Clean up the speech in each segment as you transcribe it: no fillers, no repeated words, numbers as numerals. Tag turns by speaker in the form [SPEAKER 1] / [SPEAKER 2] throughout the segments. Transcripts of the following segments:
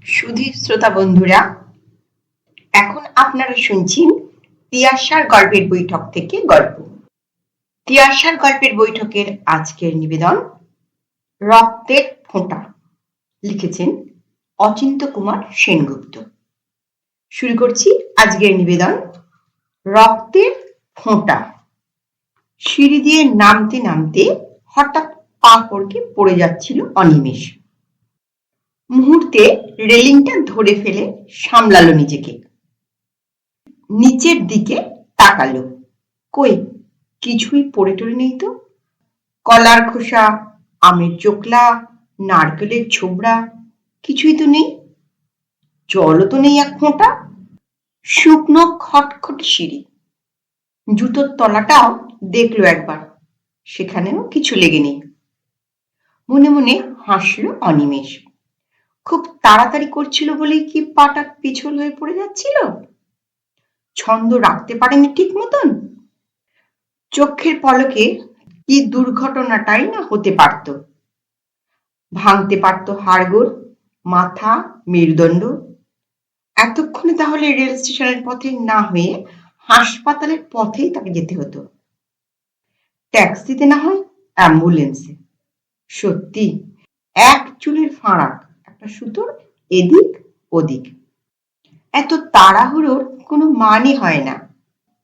[SPEAKER 1] সুধী শ্রোতা বন্ধুরা, এখন আপনারা শুনছেন তিয়াশার গল্পের বৈঠক থেকে গল্প। তিয়াশার গল্পের বৈঠকের আজকের নিবেদন রক্তের ফোঁটা। লিখেছেন অচিন্ত কুমার সেনগুপ্ত। শুরু করছি আজকের নিবেদন রক্তের ফোঁটা। সিঁড়ি দিয়ে নামতে নামতে হঠাৎ পা পড়কে পড়ে যাচ্ছিল অনিমেষ। মুহূর্তে রেলিংটা ধরে ফেলে সামলালো নিজেকে। নিচের দিকে তাকালো, কই কিছুই পড়ে টরে নেই তো। কলার খোসা, আমের চোকলা, নারকেলের ছোবড়া কিছুই তো নেই। জলও তো নেই এক ফোঁটা। শুকনো খটখটে সিঁড়ি। জুতোর তলাটাও দেখলো একবার, সেখানেও কিছু লেগে নেই। মনে মনে হাসলো অনিমেষ। খুব তাড়াতাড়ি করছিল বলেই কি পাটা পিছল হয়ে পড়ে যাচ্ছিল? ছন্দ রাখতে পারেনি ঠিক মতন? চোখের পলকে কি দুর্ঘটনাটাই না হতে পারত। ভাঙতে পারত হাড়গোড়, মাথা, মেরুদণ্ড। এতক্ষণে তাহলে রেল স্টেশনের পথে না হয়ে হাসপাতালের পথেই তাকে যেতে হতো। ট্যাক্সিতে না হয় অ্যাম্বুলেন্সে। সত্যি এক চুলের ফাঁড়াক, একটা সুতোর এদিক ওদিক। এত তাড়াহুড়োর কোনো মানে হয় না।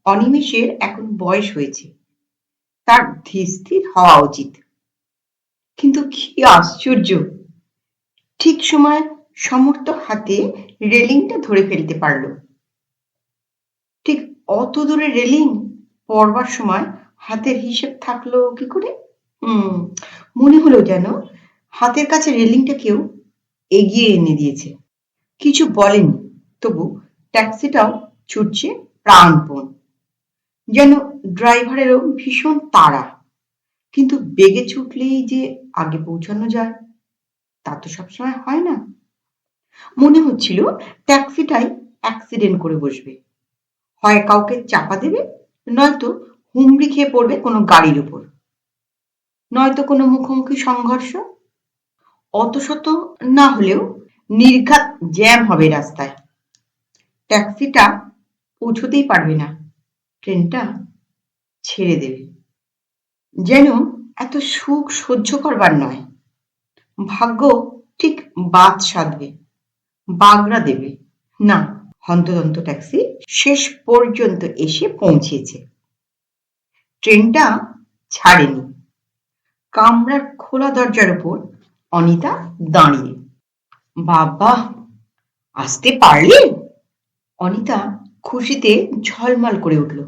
[SPEAKER 1] অনিমেষের এখন বয়স হয়েছে, তার ধীর হওয়া উচিত। কিন্তু কি আশ্চর্য, ঠিক সময় সমর্থ হাতে রেলিংটা ধরে ফেলতে পারল। ঠিক অত দূরে রেলিং পড়বার সময় হাতের হিসেব থাকলো কি করে? মনে হলো যেন হাতের কাছে রেলিংটা কেউ এগিয়ে এনে দিয়েছে। কিছু বলেনি, তবু ট্যাক্সিটাও ছুটছে প্রাণপণ। যেন ড্রাইভারেরও ভীষণ তাড়া। কিন্তু বেগে ছুটলেই যে আগে পৌঁছানো যায় তা তো সবসময় হয় না। মনে হচ্ছিল ট্যাক্সিটাই অ্যাক্সিডেন্ট করে বসবে, হয় কাউকে চাপা দেবে, নয়তো হুমড়ি খেয়ে পড়বে কোনো গাড়ির উপর, নয়তো কোনো মুখোমুখি সংঘর্ষ। অত শত না হলেও নির্ঘাত জ্যাম হবে রাস্তায়। ট্যাক্সিটা পৌঁছতেই পারবে না, ট্রেনটা ছেড়ে দেবে। যেন এত সুখ সহ্য করবার নয়। ভাগ্য ঠিক বাদ সাধবে, বাগড়া দেবে। না, হন্তদন্ত ট্যাক্সি শেষ পর্যন্ত এসে পৌঁছেছে। ট্রেনটা ছাড়েনি। কামরার খোলা দরজার উপর অনিতা দাঁড়িয়ে। বাবা, আসতে পারলে? অনিতা খুশিতে ঝলমল করে উঠল।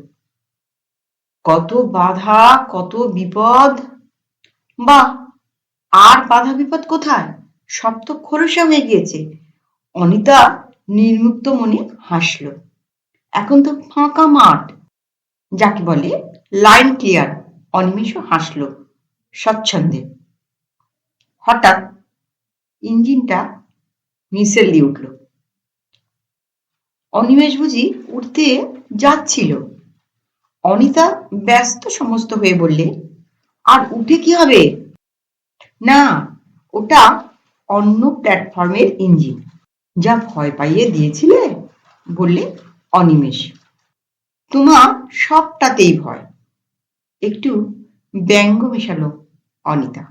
[SPEAKER 1] কত বাধা, কত বিপদ! বাহ, আর বাধা বিপদ কোথায়? সব তো খোলসা হয়ে গিয়েছে। অনিতা নির্মুক্ত মনে হাসল। এখন তো ফাঁকা মাঠ, যাকে বলে লাইন ক্লিয়ার। অনিমেষও হাসল স্বচ্ছন্দে। হঠাৎ ইঞ্জিনটা মিসেল দিয়ে উঠল। অনিমেষ বুঝি উঠতে যাচ্ছিল। অনিতা ব্যস্ত সমস্ত হয়ে বললে, আর উঠে কি হবে? না, ওটা অন্য প্ল্যাটফর্মের ইঞ্জিন। যা ভয় পাইয়ে দিয়েছিলে, বললে অনিমেষ। তোমার সবটাতেই ভয়। একটু ব্যঙ্গ মেশালো অনিতা।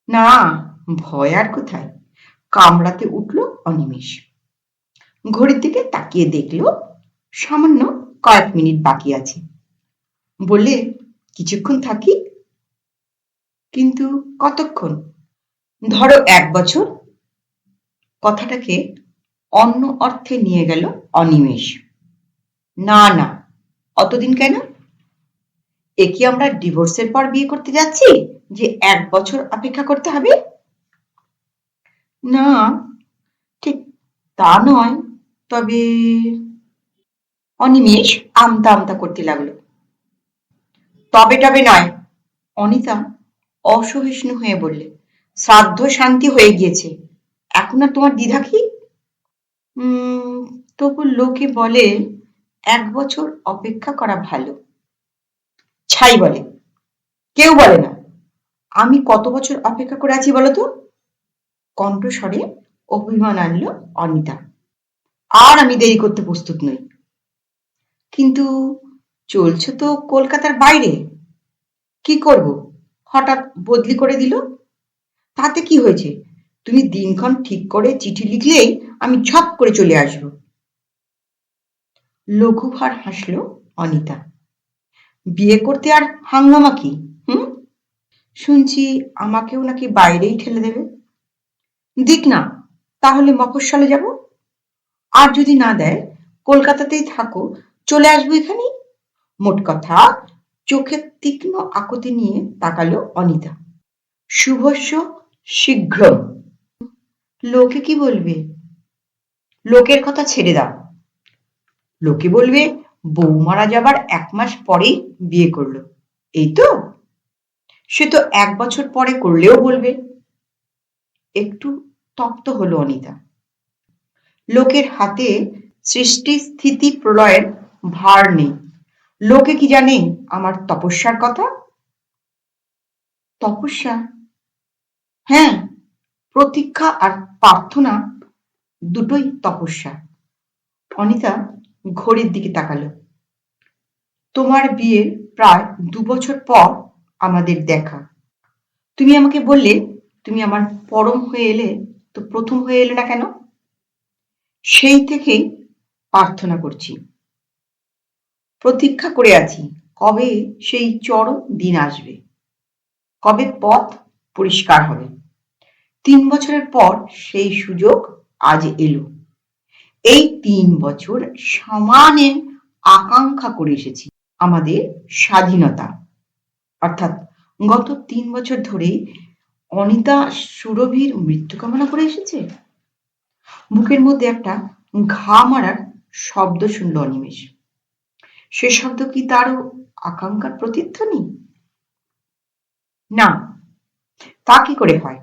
[SPEAKER 1] না, ভয় আর কোথায়, কামড়াতে উঠল অনিমেষ। ঘড়ির দিকে তাকিয়ে দেখল সামান্য কয়েক মিনিট বাকি আছে। বললে, কিছুক্ষণ থাকি। কিন্তু কতক্ষণ? ধরো 1 বছর। কথাটাকে অন্য অর্থে নিয়ে গেল অনিমেষ। না না, অতদিন কেন? এ কি আমরা ডিভোর্সের পর বিয়ে করতে যাচ্ছি যে 1 বছর অপেক্ষা করতে হবে? না, ঠিক তা নয়, তবে। অনিমেষ আমতা আমতা করতে লাগলো। তবে টবে নয়, অনিতা অসহিষ্ণু হয়ে বললে। শ্রাদ্ধ শান্তি হয়ে গিয়েছে, এখন আর তোমার দ্বিধা কি? তবু লোকে বলে 1 বছর অপেক্ষা করা ভালো। ছাই বলে, কেউ বলে না। আমি কত বছর অপেক্ষা করে আছি বলতো? কণ্ঠস্বরে অভিমান আনলো অনিতা। আর আমি দেরি করতে প্রস্তুত নই। কিন্তু চলছে তো কলকাতার বাইরে। কি করব? হঠাৎ বদলি করে দিল। তাতে কি হয়েছে? তুমি দিনক্ষণ ঠিক করে চিঠি লিখলেই আমি ঝপ করে চলে আসব। লঘুভার হাসল অনিতা। বিয়ে করতে আর হাঙ্গামা কি? হুম? শুনছি আমাকেও নাকি বাইরেই ঠেলে দেবে। দিক না, তাহলে মফস্বলে যাব। আর যদি না দেয়, কলকাতাতেই থাকো, চলে আসবো এখানেই। মোট কথা, চোখের তীক্ষ্ণ আকুতি নিয়ে তাকালো অনিতা। শুভস্য শীঘ্রম। লোকে কি বলবে? লোকের কথা ছেড়ে দাও। লোকে বলবে বউ মারা যাবার 1 মাস পরেই বিয়ে করলো, এই তো। সে তো 1 বছর পরে করলেও বলবে। একটু তপ্ত হলো অনিতা। লোকের হাতে সৃষ্টি স্থিতি প্রলয়ের ভার নেই। লোকে কি জানে আমার তপস্যার কথা? তপস্যা? হ্যাঁ, প্রতীক্ষা আর প্রার্থনা দুটোই তপস্যা। অনিতা ঘড়ির দিকে তাকালো। তোমার বিয়ের প্রায় 2 বছর পর আমাদের দেখা। তুমি আমাকে বললে তুমি আমার পরম হয়ে এলে, তো প্রথম হয়ে এলে না কেন? সেই থেকেই প্রার্থনা করছি, প্রতীক্ষা করে আছি কবে সেই চরম দিন আসবে, কবে পথ পরিষ্কার হবে। 3 বছরের পর সেই সুযোগ আজ এলো। এই 3 বছর সমানে আকাঙ্ক্ষা করে এসেছি আমাদের স্বাধীনতা। অর্থাৎ গত 3 বছর ধরেই অনিতা সুরভির মৃত্যু কামনা করে এসেছে। বুকের মধ্যে একটা ঘা মারার শব্দ শুনল অনিমেষ। সে শব্দ কি তারও আকাঙ্ক্ষার প্রতিধ্বনি? না, তা কি করে হয়?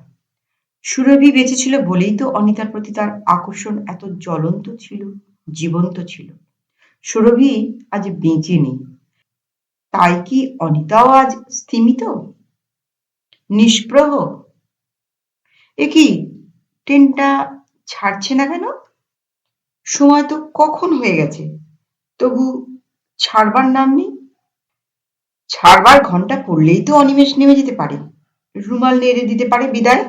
[SPEAKER 1] সুরভি বেঁচে ছিল বলেই তো অনিতার প্রতি তার আকর্ষণ এত জ্বলন্ত ছিল, জীবন্ত ছিল। সুরভি আজ বেঁচে নেই, তাই কি অনিতাও আজ স্তিমিত, নিষ্প্রভ? এ কি, ট্রেনটা ছাড়ছে না কেন? সময় তো কখন হয়ে গেছে, তবু ছাড়বার নাম নেই। ছাড়বার ঘন্টা পড়লেই তো অনিমেষ নেমে যেতে পারে, রুমাল নেড়ে দিতে পারে বিদায়।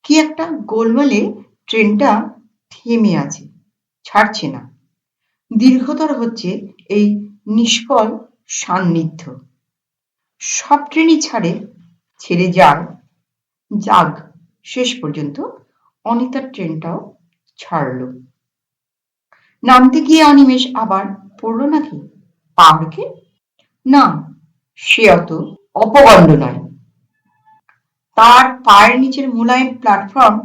[SPEAKER 1] কি একটা গোলমালে ট্রেনটা থেমে আছে, ছাড়ছে না। দীর্ঘতর হচ্ছে এই নিষ্ফল সান্নিধ্য। সব ট্রেনই ছাড়ে, ছেড়ে যায়, যাক শেষ পর্যন্ত অনিতার ট্রেনটাও ছাড়লো। নামতে গিয়ে অনিমেষ আবার পড়লো নাকি পাহাড়কে? না, সে অত অপগণ্ড নয়। তার পায়ের নিচের মোলায়েম প্ল্যাটফর্ম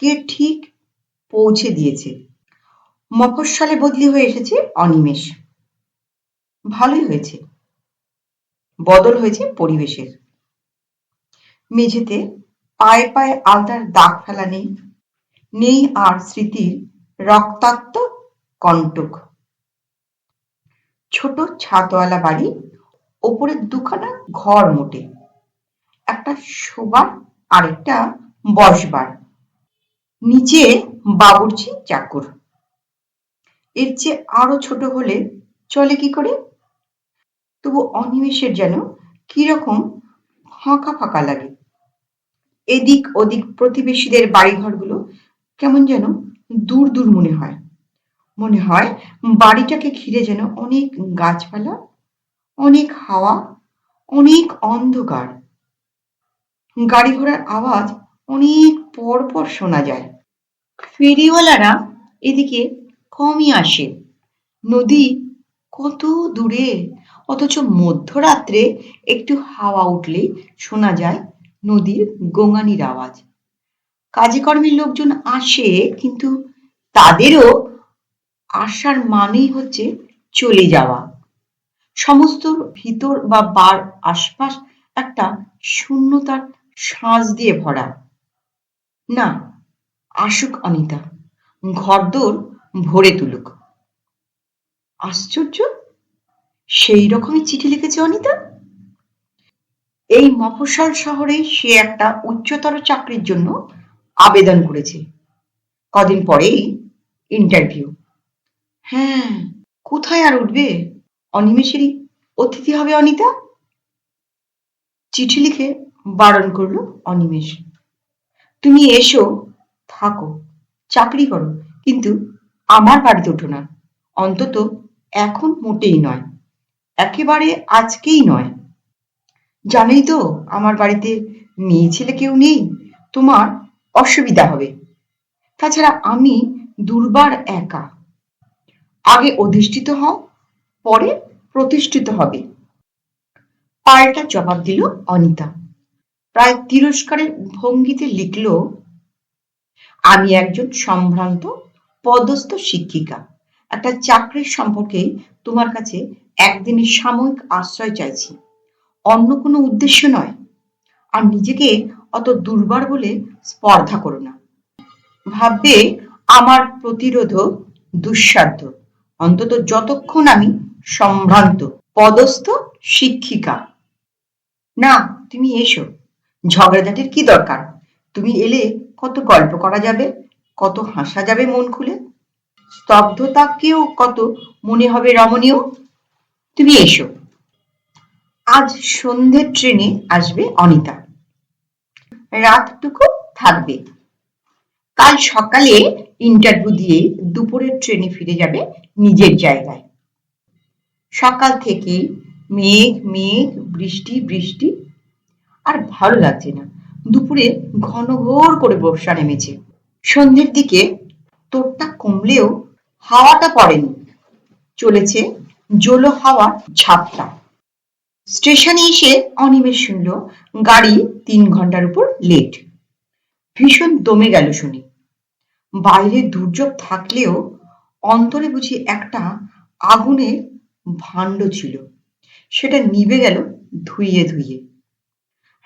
[SPEAKER 1] কে ঠিক পৌঁছে দিয়েছে। মফস্বলে বদলি হয়ে এসেছে অনিমেষ। ভালোই হয়েছে, বদল হয়েছে পরিবেশের। মেঝেতে পায়ে পায়ে আলতার দাগ ফেলা নেই, নেই আর স্মৃতির রক্তাক্ত কণ্টক। ছোট ছাদওয়ালা বাড়ি, ওপরে 2খানা ঘর মোটে, একটা শোবার আর একটা বসবার, নিচে বাবুর্চি চাকর। এর চেয়ে আরো ছোট হলে চলে কি করে? তবু অনিমেষের যেন কিরকম ফাঁকা ফাঁকা লাগে। এদিক ওদিক প্রতিবেশীদের বাড়িঘরগুলো কেমন যেন দূর দূর মনে হয়। মনে হয় বাড়িটাকে ঘিরে যেন অনেক গাছপালা, অনেক হাওয়া, অনেক অন্ধকার। গাড়ি ঘোড়ার আওয়াজ অনেক পর পর শোনা যায়। ফেরিওয়ালারা এদিকে কমই আসে। নদী কত দূরে, অথচ মধ্যরাত্রে একটু হাওয়া উঠলেই শোনা যায় নদীর গোঙানির আওয়াজ। কাজে কর্মের লোকজন আসে, কিন্তু তাদেরও আসার মানেই হচ্ছে চলে যাওয়া। সমস্ত ভিতর বা বার আশপাশ একটা শূন্যতার শাঁস দিয়ে ভরা। না, আসুক অনিতা, ঘরদোর ভরে তুলুক। আশ্চর্য, সেই রকমই চিঠি লিখেছে অনিতা। এই মফস্বল শহরে সে একটা উচ্চতর চাকরির জন্য আবেদন করেছে। কদিন পরেই ইন্টারভিউ। হ্যাঁ, কোথায় আর উঠবে? অনিমেষেরই অতিথি হবে অনিতা। চিঠি লিখে বারণ করলো অনিমেষ। তুমি এসো, থাকো, চাকরি করো, কিন্তু আমার বাড়িতে ওঠো না। অন্তত এখন মোটেই নয়, একেবারে আজকেই নয়। জানোই তো আমার বাড়িতে মেয়ে ছেলে কেউ নেই, তোমার অসুবিধা হবে। তাছাড়া আমি দুর্বার একা। আগে অধিষ্ঠিত হও, পরে প্রতিষ্ঠিত হবে। পাল্টা জবাব দিল অনিতা। প্রায় তিরস্কারের ভঙ্গিতে লিখল, আমি একজন সম্ভ্রান্ত পদস্থ শিক্ষিকা। একটা চাকরির সম্পর্কে তোমার কাছে একদিনের সাময়িক আশ্রয় চাইছি, অন্য কোনো উদ্দেশ্য নয়। আর নিজেকে অত দুর্বার বলে স্পর্ধা করো না। ভাববে আমার প্রতিরোধ দুঃসাধ্য, অন্তত যতক্ষণ আমি সম্ভ্রান্ত পদস্থ শিক্ষিকা। না, তুমি এসো, ঝগড়াঝাটির কি দরকার? তুমি এলে কত গল্প করা যাবে, কত হাসা যাবে মন খুলে, স্তব্ধতাকেও কত মনে হবে রমণীয়। তুমি এসো। আজ সন্ধ্যের ট্রেনে আসবে অনিতা, রাতটুকু থাকবে। কাল সকালে ইন্টারভিউ দিয়ে দুপুরের ট্রেনে ফিরে যাবে নিজের জায়গায়। সকাল থেকে মেঘ মেঘ, বৃষ্টি বৃষ্টি, আর ভালো লাগছে না। দুপুরে ঘনঘোর করে বর্ষা নেমেছে। সন্ধ্যের দিকে তোরটা কমলেও হাওয়াটা পড়েনি, চলেছে জোলো হাওয়ার ঝাপটা। স্টেশনে এসে অনিমেষ শুনল গাড়ি 3 ঘন্টার উপর লেট। ভীষণ দমে গেল শুনে। বাইরে দুর্যোগ থাকলেও অন্তরে বুঝি একটা আগুনের ভাণ্ড ছিল, সেটা নিভে গেল ধুইয়ে ধুইয়ে।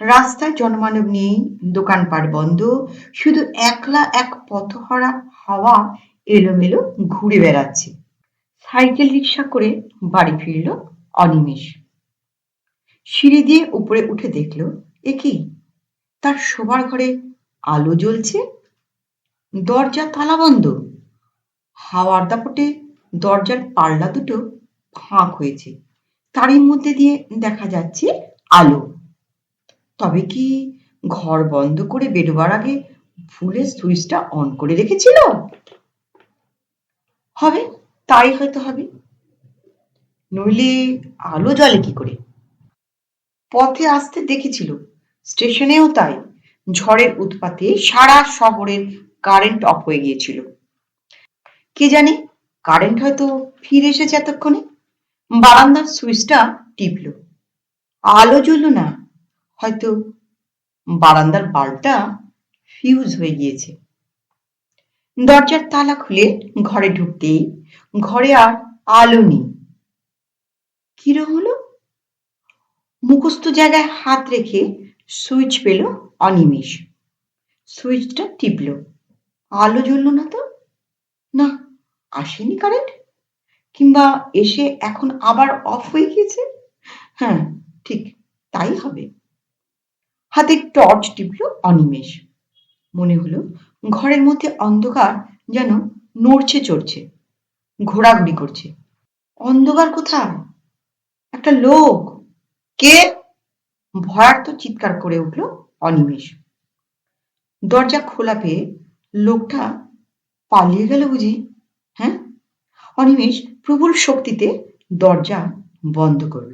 [SPEAKER 1] রাস্তায় জনমানব নেই, দোকানপাট বন্ধ, শুধু একলা এক পথহারা হাওয়া এলোমেলো ঘুরে বেড়াচ্ছে। সাইকেল রিক্সা করে বাড়ি ফিরল অনিমেষ। সিঁড়ি দিয়ে উপরে উঠে দেখল, এ কি, তার শোবার ঘরে আলো জ্বলছে, দরজা তালা বন্ধ। হাওয়ার দাপটে দরজার পাল্লা দুটো ফাঁক হয়েছে, তারই মধ্যে দিয়ে দেখা যাচ্ছে আলো। তবে কি ঘর বন্ধ করে বেরোবার আগে ভুলে সুইচটা অন করে রেখেছিল? হবে, তাই হয়তো হবে, নইলে আলো জ্বলে কি করে? পথে আসতে দেখেছিল, স্টেশনেও তাই। ঝড়ের উৎপাতে সারা শহরের কারেন্ট অফ হয়ে গিয়েছিল। কে জানে, কারেন্ট হয়তো ফিরে এসেছে এতক্ষণে। বারান্দার সুইচটা টিপল, আলো জ্বলল না। হয়তো বারান্দার বাল্বটা ফিউজ হয়ে গিয়েছে। দরজার তালা খুলে ঘরে ঢুকতেই ঘরে আর আলো নেই। কিরম হলো? মুখস্থ জায়গায় হাত রেখে সুইচ পেল অনিমেষ। সুইচটা টিপল, আলো জ্বলল না তো। না, আসেনি কারেন্ট, কিংবা এসে এখন আবার অফ হয়ে গিয়েছে। হ্যাঁ, ঠিক তাই হবে। হাতে টর্চ টিপল অনিমেষ। মনে হলো ঘরের মধ্যে অন্ধকার যেন নড়ছে চড়ছে, ঘোরাঘুরি করছে। অন্ধকার কোথায়? একটা লোক। কে? ভয়ার্থ চিৎকার করে উঠল অনিমেষ। দরজা খোলা পেয়ে লোকটা পালিয়ে গেল বুঝি? হ্যাঁ। অনিমেষ প্রবল শক্তিতে দরজা বন্ধ করল।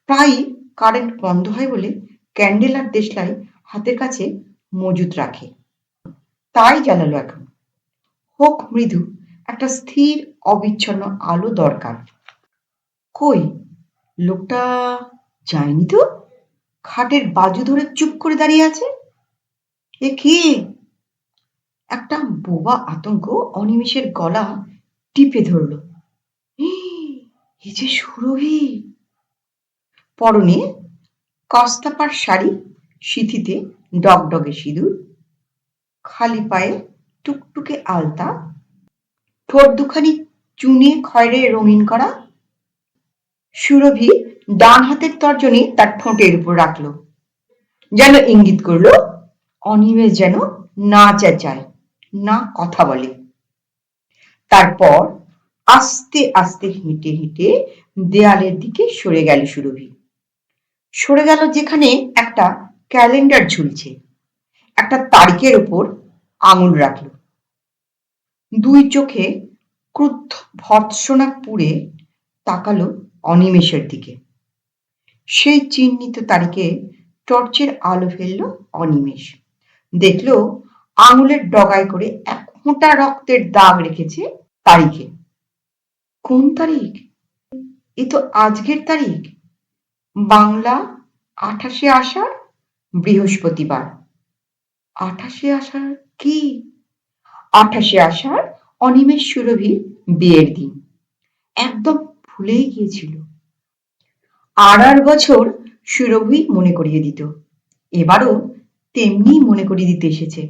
[SPEAKER 1] প্রায়ই কারেন্ট বন্ধ হয় বলে ক্যান্ডেল আর দেশলাই হাতের কাছে মজুত রাখে, তাই জ্বালালো এখন। হোক মৃদু, একটা স্থির অবিচ্ছন্ন আলো দরকার। কই, লোকটা যায়নি তো? খাটের বাজু ধরে চুপ করে দাঁড়িয়ে আছে। এ কে? একটা বোবা আতঙ্ক অনিমেষের গলা টিপে ধরল। এ যে সুরভি। পরনে কস্তাপার শাড়ি, সিঁথিতে ডগডগে সিঁদুর, খালি পায়ে টুকটুকে আলতা, ঠোঁট দুখানি চুনে খয়েরে রঙিন করা। সুরভি ডান হাতের তর্জনী তার ঠোঁটের উপর রাখল, যেন ইঙ্গিত করল অনিমেষ যেন না চেঁচায়, না কথা বলে। তারপর আস্তে আস্তে হেঁটে হেঁটে দেয়ালের দিকে সরে গেল সুরভি। সরে গেল যেখানে একটা ক্যালেন্ডার ঝুলছে, একটা তারিখের উপর আঙুল রাখল। দুই চোখে ক্রুদ্ধ ভর্ৎসনা পুড়ে তাকালো অনিমেষের দিকে। সেই চিহ্নিত তারিখে টর্চের আলো ফেলল অনিমেষ। দেখল আঙুলের ডগায় করে এক ফোঁটা রক্তের দাগ রেখেছে তারিখে। কোন তারিখ? এ তো আজকের তারিখ, বাংলা 28শে আষাঢ়, বৃহস্পতিবার। 28শে আষাঢ় কি? 28শে আষাঢ় অনিমেষ সুরভির বিয়ের দিন। একদম ভুলেই গিয়েছিল। আর বছর সুরভি মনে করিয়ে দিত। এবারও তেমনি মনে করিয়ে দিতে এসেছে।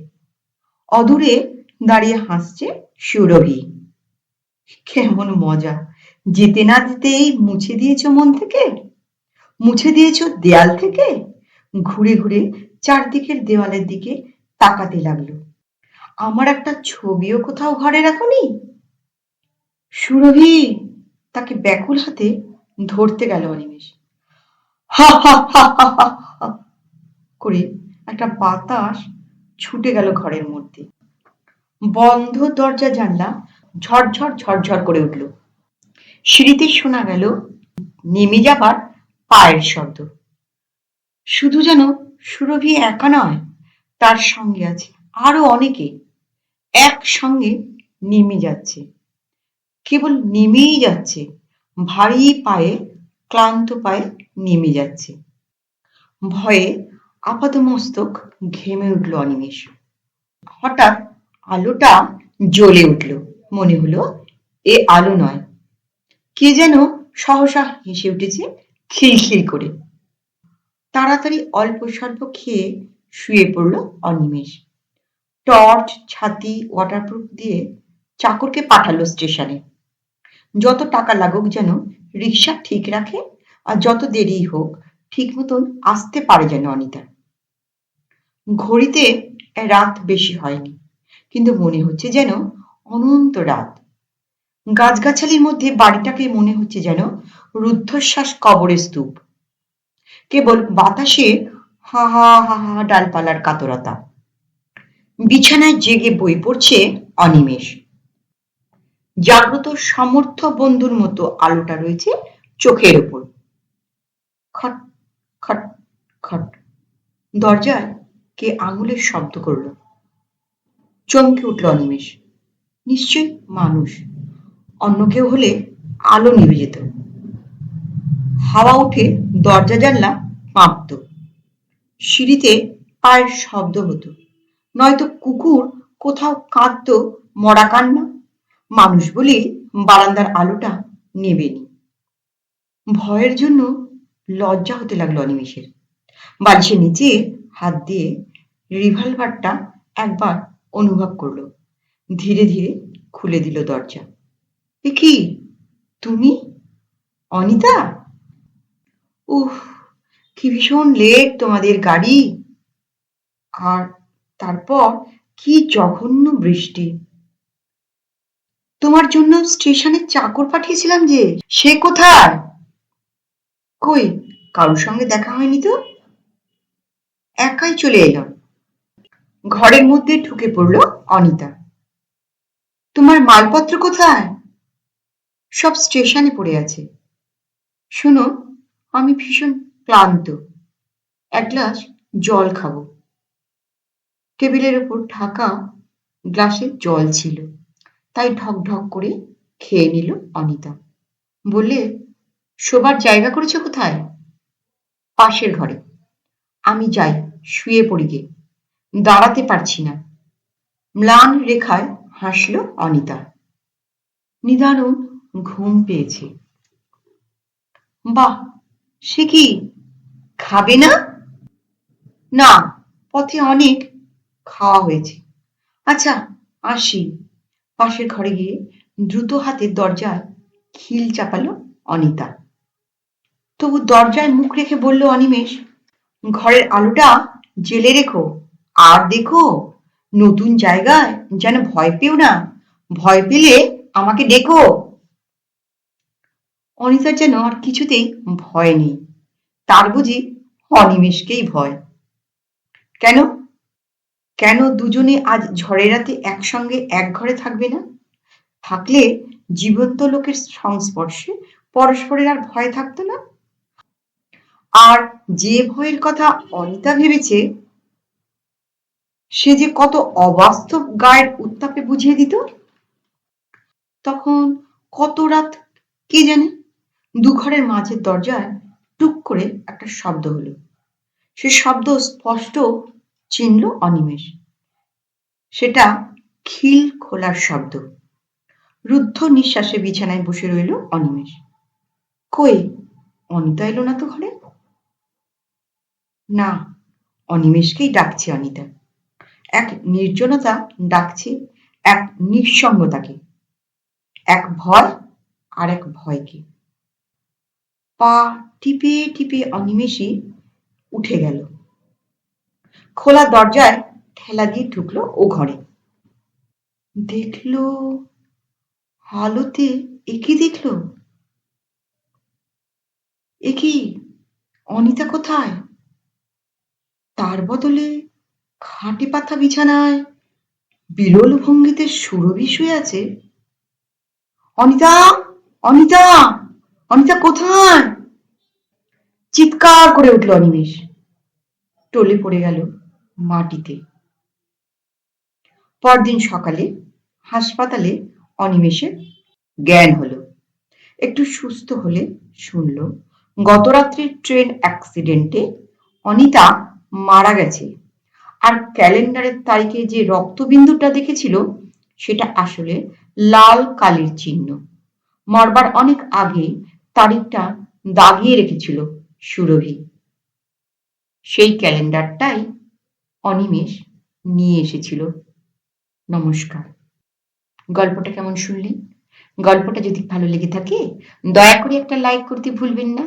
[SPEAKER 1] অদূরে দাঁড়িয়ে হাসছে সুরভি। কেমন মজা! যেতে না যেতেই মুছে দিয়েছ মন থেকে, মুছে দিয়েছ দেয়াল থেকে। ঘুরে ঘুরে চারদিকের দেওয়ালের দিকে তাকাতে লাগলো। আমার একটা ছবিও কোথাও ঘরে রাখোনি? সুরভি! তাকে ব্যাকুল হাতে ধরতে গেল অনিমেষ। হা হা হা হা হা হা করে একটা বাতাস ছুটে গেল ঘরের মধ্যে। বন্ধ দরজা জানলা ঝরঝর ঝরঝর করে উঠল। সিঁড়িতে শোনা গেল নেমে যাবার পায়ের শব্দ। শুধু যেন সুরভি একা নয়, তার সঙ্গে আছে আরো অনেকে একসঙ্গে নেমে যাচ্ছে। কেবল নেমেই যাচ্ছে, ভারী পায়ে, ক্লান্ত পায়ে নেমে যাচ্ছে। ভয়ে আপাদমস্তক ঘেমে উঠল অনিমেষ। হঠাৎ আলোটা জ্বলে উঠল। মনে হলো এ আলো নয়, কে যেন সহসা হেসে উঠেছে খিলখিল করে। তাড়াতাড়ি অল্প স্বল্প খেয়ে শুয়ে পড়ল অনিমেষ। টর্চ, ছাতি, ওয়াটারপ্রুফ দিয়ে চাকরকে পাঠালো স্টেশনে। যত টাকা লাগুক যেন রিক্সা ঠিক রাখে, আর যত দেরি হোক ঠিক মতন আসতে পারে যেন অনিতা। ঘড়িতে রাত বেশি হয়নি, কিন্তু মনে হচ্ছে যেন অনন্ত রাত। গাছগাছালির মধ্যে বাড়িটাকে মনে হচ্ছে যেন রুদ্ধশ্বাস কবরের স্তূপ। কেবল বাতাসে হা হা হা হা ডালপালার কাতরতা। বিছানায় জেগে বই পড়ছে অনিমেষ। জাগ্রত সমর্থ বন্ধুর মতো আলোটা রয়েছে চোখের ওপর। খট খট খট দরজায় কে আঙুলের শব্দ করল। চমকে উঠল অনিমেষ। নিশ্চয়ই মানুষ, অন্য কেউ হলে আলো নিভে যেত। হাওয়া উঠে দরজা জানলা কাঁপত। সিঁড়িতে পায়ের শব্দ হতো, নয়তো কুকুর কোথাও কাঁদত মরা কান্না। মানুষ বলেই বারান্দার আলোটা নেবেনি। ভয়ের জন্য লজ্জা হতে লাগলো অনিমেষের। বালিশের নিচে হাত দিয়ে রিভলভারটা একবার অনুভব করলো। ধীরে ধীরে খুলে দিল দরজা। এ কি তুমি, অনিতা? উহ, কি ভীষণ লেট তোমাদের গাড়ি। আর তারপর কি জঘন্য বৃষ্টি। তোমার জন্য স্টেশনে চাকর পাঠিয়েছিলাম যে, সে কোথায়? কই, কারোর সঙ্গে দেখা হয়নি তো। একাই চলে এলাম। ঘরের মধ্যে ঢুকে পড়ল অনিতা। তোমার মালপত্র কোথায়? সব স্টেশনে পড়ে আছে। শোনো, আমি ভীষণ ক্লান্ত, এক গ্লাস জল খাবো। টেবিলের উপর ঢাকা গ্লাসে জল ছিল, তাই ঢক ঢক করে খেয়ে নিল অনিতা। বললে, শোবার জায়গা করেছো কোথায়? পাশের ঘরে। আমি যাই, শুয়ে পড়ি গে, দাঁড়াতে পারছি না। ম্লান রেখায় হাসল অনিতা। নিদারুণ ঘুম পেয়েছে। বাহ, সে কি, খাবে না? না, পথে অনেক খাওয়া হয়েছে। আচ্ছা, আসি। পাশের ঘরে গিয়ে দ্রুত হাতে দরজায় খিল চাপালো অনিতা। তবু দরজায় মুখ রেখে বলল অনিমেষ, ঘরের আলোটা জেলে রেখো, আর দেখো, নতুন জায়গায় যেন ভয় পেও না, ভয় পেলে আমাকে ডেকো। অনিতার যেন আর কিছুতেই ভয় নেই, তার বুঝি অনিমেষকেই ভয়। কেন? কেন দুজনে আজ ঝড়ের রাতে একসঙ্গে এক ঘরে থাকবে না? থাকলে জীবন্ত লোকের সংস্পর্শে পরস্পরের আর ভয় থাকতো না। আর যে ভয়ের কথা অনিতা ভেবেছে, সে যে কত অবাস্তব গায়ের উত্তাপে বুঝিয়ে দিত। তখন কত রাত কে জানে, দুঘরের মাঝের দরজায় টুক করে একটা শব্দ হলো। সে শব্দ স্পষ্ট চিনল অনিমেষ। সেটা খিল খোলার শব্দ। রুদ্ধ নিঃশ্বাসে বিছানায় বসে রইল অনিমেষ। কই, অনিতা এলো না তো ঘরে? না, অনিমেষকেই ডাকছে অনিতা। এক নির্জনতা ডাকছে এক নিঃসঙ্গতাকে, এক ভয় আর এক ভয়কে। পা টিপে টিপে অনিমেষই উঠে গেল। খোলা দরজায় ঠেলা দিয়ে ঢুকলো ও ঘরে। দেখলো আলোতে একি দেখলো, একি অনিতা কোথায়? তার বদলে খাটে পাতা বিছানায় বিরল ভঙ্গিতে সুরভি শুয়ে আছে। অনিতা, অনিতা, অনিতা কোথায়? চিৎকার করে উঠল অনিমেষ। টলে পড়ে গেল মাটিতে। পরদিন সকালে হাসপাতালে অনিমেষের জ্ঞান হলো। একটু সুস্থ হলে শুনল গত রাত্রির ট্রেন অ্যাক্সিডেন্টে অনিতা মারা গেছে। আর ক্যালেন্ডারের তারিখে যে রক্তবিন্দুটা দেখেছিল সেটা আসলে লাল কালির চিহ্ন। মরবার অনেক আগে তারিখটা দাগিয়ে রেখেছিল সুরভি। সেই ক্যালেন্ডারটাই অনিমেষ নিয়ে এসেছিল। নমস্কার। গল্পটা কেমন শুনলেন? গল্পটা যদি ভালো লেগে থাকে দয়া করে একটা লাইক করতে ভুলবেন না।